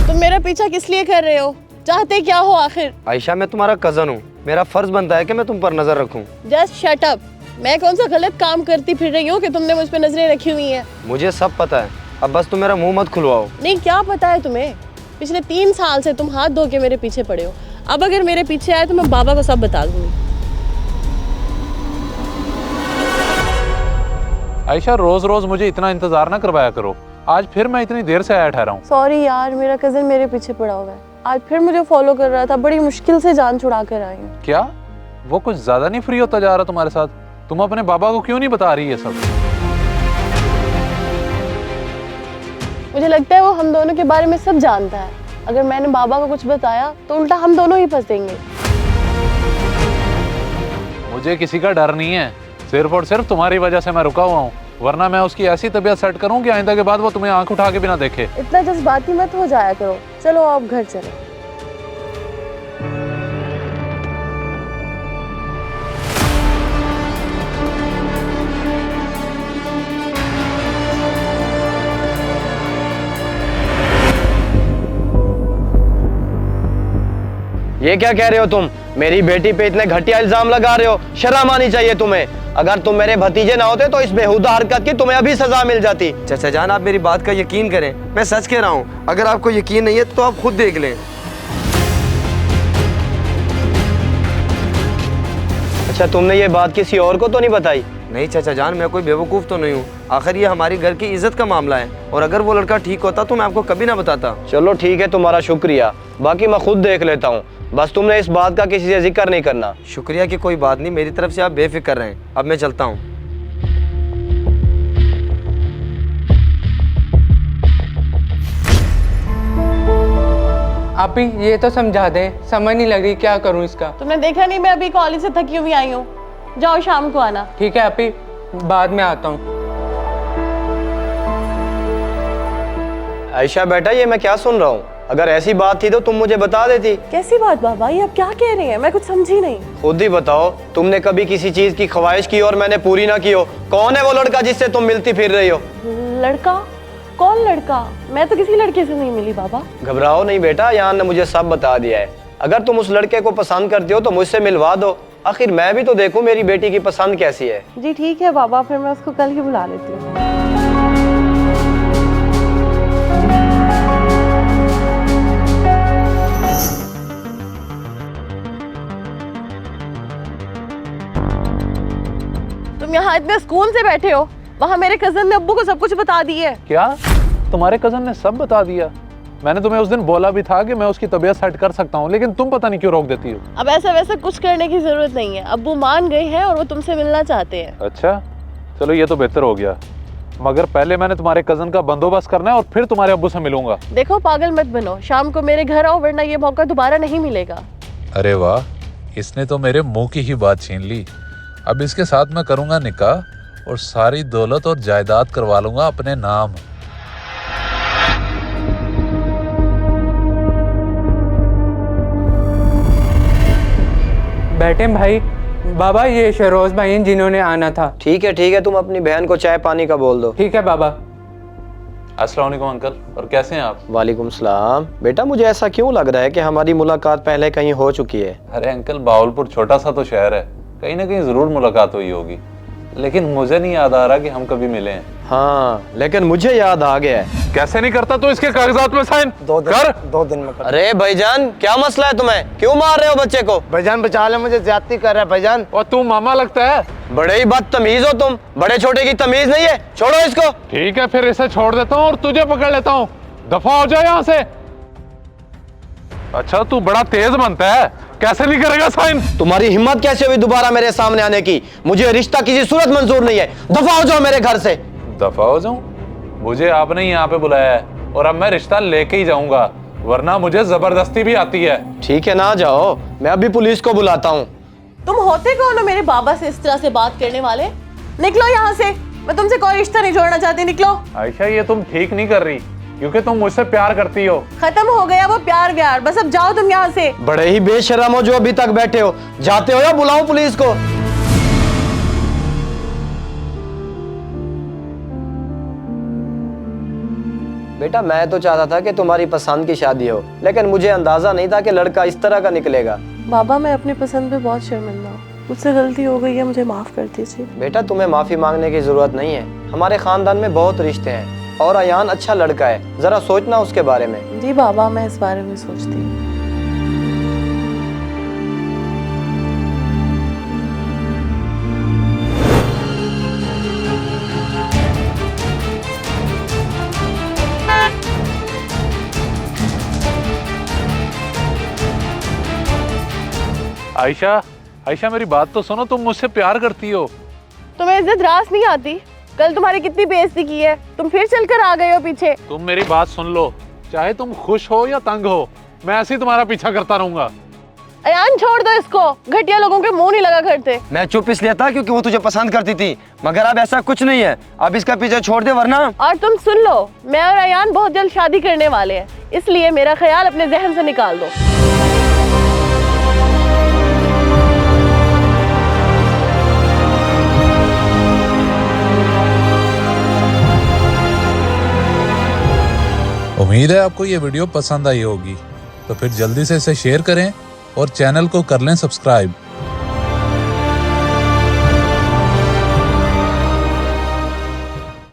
तुम मेरा पीछा किस लिए कर रहे हो? चाहते क्या हो आखिर? आयशा, मैं तुम्हारा कजन हूँ, मेरा फर्ज बनता है कि मैं तुम पर नजर रखूं। Just shut up. मैं कौन सा गलत काम करती फिर रही हूँ कि तुमने मुझ पे नजरें रखी हुई हैं? मुझे सब पता है, अब बस तुम मेरा मुंह मत खुलवाओ। नहीं, क्या पता है तुम्हें? पिछले 3 साल से तुम हाथ धो के मेरे पीछे पड़े हो। अब अगर मेरे पीछे आए तो मैं बाबा को सब बता दूंगी। आयशा, रोज रोज मुझे इतना इंतजार ना करवाया करो। आज फिर मैं इतनी देर से आया ठहरा हूँ। सॉरी यार, मेरा कजन मेरे पीछे पड़ा हुआ है। आज फिर मुझे फॉलो कर रहा था, बड़ी मुश्किल से जान छुड़ा कर आई हूँ। क्या वो कुछ ज्यादा नहीं फ्री होता जा रहा तुम्हारे साथ? तुम अपने बाबा को क्यों नहीं बता रही ये सब? मुझे लगता है वो हम दोनों के बारे में सब जानता है। अगर मैंने बाबा को कुछ बताया तो उल्टा हम दोनों ही फंसेंगे। मुझे किसी का डर नहीं है, सिर्फ और सिर्फ तुम्हारी वजह से मैं रुका हुआ हूँ, वरना मैं उसकी ऐसी तबीयत सेट करूँ कि आइंदा के बाद वो तुम्हें आंख उठा के भी ना देखे। इतना जज्बाती मत हो जाया करो। चलो आप घर चलो। ये क्या कह रहे हो तुम? मेरी बेटी पे इतने घटिया इल्जाम लगा रहे हो, शर्म आनी चाहिए तुम्हें। अगर तुम मेरे भतीजे ना होते तो इस बेहुदा हरकत की तुम्हें अभी सजा मिल जाती। चाचा जान, आप मेरी बात का यकीन करें, मैं सच कह रहा हूँ। अगर आपको यकीन नहीं है तो आप खुद देख लें। अच्छा, तुमने ये बात किसी और को तो नहीं बताई? नहीं चाचा जान, मैं कोई बेवकूफ़ तो नहीं हूँ। आखिर ये हमारी घर की इज्जत का मामला है, और अगर वो लड़का ठीक होता तो मैं आपको कभी ना बताता। चलो ठीक है, तुम्हारा शुक्रिया, बाकी मैं खुद देख लेता हूँ। बस तुमने इस बात का किसी से जिक्र नहीं करना। शुक्रिया की कोई बात नहीं, मेरी तरफ से आप बेफिक्र रहें। अब मैं चलता हूँ। आप ही ये तो समझा दें, समझ नहीं लग रही क्या करूं इसका। तुमने देखा नहीं मैं अभी कॉलेज से थकी हुई आई हूँ। जाओ शाम को आना। ठीक है आप ही, बाद में आता हूँ। आयशा बेटा, ये मैं क्या सुन रहा हूँ? अगर ऐसी बात थी तो तुम मुझे बता देती। कैसी बात बाबा, ये आप क्या कह रही हैं? मैं कुछ समझी नहीं। खुद ही बताओ, तुमने कभी किसी चीज की ख्वाहिश की और मैंने पूरी ना की हो? कौन है वो लड़का जिससे तुम मिलती फिर रही हो? लड़का? कौन लड़का? मैं तो किसी लड़के से नहीं मिली बाबा। घबराओ नहीं बेटा, यहाँ ने मुझे सब बता दिया है। अगर तुम उस लड़के को पसंद करती हो तो मुझसे मिलवा दो। आखिर मैं भी तो देखूं मेरी बेटी की पसंद कैसी है। जी ठीक है बाबा, फिर मैं उसको कल ही बुला लेती हूँ। तुम यहाँ इतने सुकून से बैठे हो, वहाँ मेरे कजन ने अब्बू को सब कुछ बता दिया है। क्या तुम्हारे कजन ने सब बता दिया? मैंने तुम्हें उस दिन बोला भी था कि मैं उसकी तबीयत सेट कर सकता हूँ, लेकिन तुम पता नहीं क्यों रोक देती हो। अब ऐसा वैसा कुछ करने की जरूरत नहीं है। अब्बू मान गए हैं और वो तुमसे मिलना चाहते हैं। अच्छा चलो, ये तो बेहतर हो गया, मगर पहले मैंने तुम्हारे कजन का बंदोबस्त करना है और फिर तुम्हारे अब्बू से मिलूंगा। देखो पागल मत बनो, शाम को मेरे घर आओ, वरना ये मौका दोबारा नहीं मिलेगा। अरे वाह, इसने तो मेरे मुंह की ही बात छीन ली। अब इसके साथ मैं करूंगा निकाह और सारी दौलत और जायदाद करवा लूंगा अपने नाम। बैठे भाई। बाबा ये शरोज भाई हैं जिन्होंने आना था। ठीक है, तुम अपनी बहन को चाय पानी का बोल दो। ठीक है बाबा। अस्सलाम वालेकुम अंकल, और कैसे हैं आप? वालेकुम सलाम। बेटा, मुझे ऐसा क्यों लग रहा है कि हमारी मुलाकात पहले कहीं हो चुकी है? अरे अंकल, बावलपुर छोटा सा तो शहर है, कहीं ना कहीं जरूर मुलाकात हुई होगी, लेकिन मुझे नहीं याद आ रहा कि हम कभी मिले हैं। हाँ, लेकिन मुझे याद आ गया है। कैसे नहीं करता तो इसके कागजात में साइन कर। 2 दिन में कर। अरे भाईजान, क्या मसला है तुम्हें? क्यों मार रहे हो बच्चे को? भाईजान बचा ले, मुझे ज्यादती कर रहा है भाईजान। और तू मामा लगता है? बड़े ही बदतमीज हो तुम, बड़े छोटे की तमीज नहीं है। छोड़ो इसको। ठीक है, फिर इसे छोड़ देता हूँ और तुझे पकड़ लेता हूँ। दफा हो जाए यहाँ से। अच्छा, तू बड़ा तेज बनता है, कैसे नहीं करेगा साइन? तुम्हारी हिम्मत कैसे हुई दोबारा मेरे सामने आने की? मुझे रिश्ता किसी सूरत मंजूर नहीं है। दफा हो जाओ मेरे घर से। दफा हो जाऊं? मुझे आपने यहाँ पे बुलाया है और अब मैं रिश्ता लेके ही जाऊंगा, वरना मुझे जबरदस्ती भी आती है। ठीक है, ना जाओ, मैं अभी पुलिस को बुलाता हूँ। तुम होते कौन हो मेरे बाबा से इस तरह से बात करने वाले? निकलो यहाँ से, मैं तुमसे कोई रिश्ता नहीं जोड़ना चाहती। निकलो। आयशा, ये तुम ठीक नहीं कर रही, क्योंकि तुम मुझसे प्यार करती हो। खत्म हो गया वो प्यार व्यार, बस अब जाओ तुम यहाँ से। बड़े ही बेशर्म हो जो अभी तक बैठे हो। जाते हो या बुलाऊं पुलिस को? बेटा मैं तो चाहता था कि तुम्हारी पसंद की शादी हो, लेकिन मुझे अंदाजा नहीं था कि लड़का इस तरह का निकलेगा। बाबा मैं अपनी पसंद पे बहुत शर्मिंदा हूँ, मुझसे गलती हो गई है, मुझे माफ़ कर दीजिए। बेटा तुम्हें माफ़ी मांगने की ज़रूरत नहीं है, हमारे ख़ानदान में बहुत रिश्ते हैं और अयान अच्छा लड़का है, ज़रा सोचना उसके बारे में। जी बाबा मैं इस बारे में सोचती हूँ। आयशा, आयशा मेरी बात तो सुनो, तुम मुझसे प्यार करती हो। तुम्हें इज्जत रास नहीं आती? कल तुम्हारी कितनी बेइज्जती की है, तुम फिर चलकर आ गए हो पीछे। तुम मेरी बात सुन लो, चाहे तुम खुश हो या तंग हो, मैं ऐसे ही तुम्हारा पीछा करता रहूंगा। अयान छोड़ दो इसको, घटिया लोगों के मुंह नहीं लगा करते। मैं चुप इसलिए था क्योंकि वो तुझे पसंद करती थी, मगर अब ऐसा कुछ नहीं है, अब इसका पीछे छोड़ दे वरना। और तुम सुन लो, मैं और अयान बहुत जल्द शादी करने वाले हैं, इसलिए मेरा ख्याल अपने जहन से निकाल दो। उम्मीद है आपको ये वीडियो पसंद आई होगी, तो फिर जल्दी से इसे शेयर करें और चैनल को कर लें सब्सक्राइब।